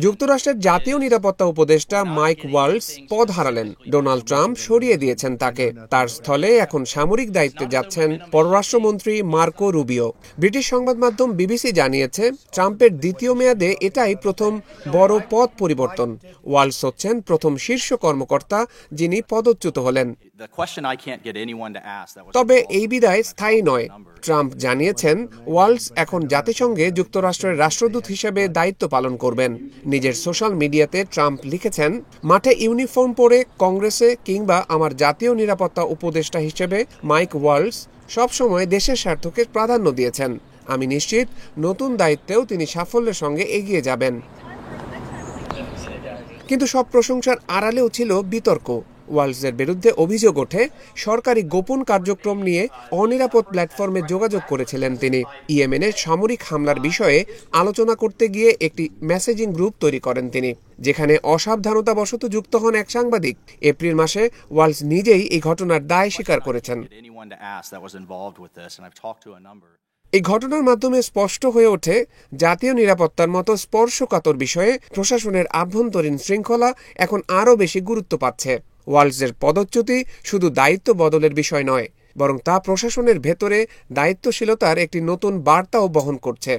যুক্তরাষ্ট্রের জাতীয় নিরাপত্তা উপদেষ্টা মাইক ওয়ালস পদ হারালেন। ডোনাল্ড ট্রাম্প সরিয়ে দিয়েছেন তাকে। তার স্থলে এখন সামরিক দায়িত্বে যাচ্ছেন পররাষ্ট্রমন্ত্রী মার্কো রুবিও। ব্রিটিশ সংবাদ মাধ্যম বিবিসি জানিয়েছে, ট্রাম্পের দ্বিতীয় মেয়াদে এটাই প্রথম বড় পদ পরিবর্তন। ওয়ালস হচ্ছেন প্রথম শীর্ষ কর্মকর্তা যিনি পদচ্যুত হলেন। তবে এই বিদায় স্থায়ী নয়। ট্রাম্প জানিয়েছেন, ওয়ালস এখন জাতিসংঘে যুক্তরাষ্ট্রের রাষ্ট্রদূত হিসেবে দায়িত্ব পালন করবেন। নিজের সোশ্যাল মিডিয়াতে ট্রাম্প লিখেছেন, মাঠে ইউনিফর্ম পরে কংগ্রেসে কিংবা আমার জাতীয় নিরাপত্তা উপদেষ্টা হিসেবে মাইক ওয়ালস সবসময় দেশের স্বার্থকে প্রাধান্য দিয়েছেন। আমি নিশ্চিত নতুন দায়িত্বেও তিনি সাফল্যের সঙ্গে এগিয়ে যাবেন। কিন্তু সব প্রশংসার আড়ালেও ছিল বিতর্ক। ওয়ালসের বিরুদ্ধে অভিযোগ ওঠে, সরকারি গোপন কার্যক্রম নিয়ে অনিরাপদ প্ল্যাটফর্মে যোগাযোগ করেছিলেন তিনি। ইয়েমেনের সামরিক হামলার বিষয়ে আলোচনা করতে গিয়ে একটি মেসেজিং গ্রুপ তৈরি করেন তিনি, যেখানে অসাবধানতাবশত যুক্ত হন এক সাংবাদিক। এপ্রিল মাসে ওয়ালস নিজেই এই ঘটনার দায় স্বীকার করেছেন। এই ঘটনার মাধ্যমে স্পষ্ট হয়ে ওঠে, জাতীয় নিরাপত্তার মতো স্পর্শকাতর বিষয়ে প্রশাসনের আভ্যন্তরীণ শৃঙ্খলা এখন আরও বেশি গুরুত্ব পাচ্ছে। ওয়ালসের পদচ্যুতি শুধু দায়িত্ব বদলের বিষয় নয়, বরং তা প্রশাসনের ভেতরে দায়িত্বশীলতার একটি নতুন বার্তাও বহন করছে।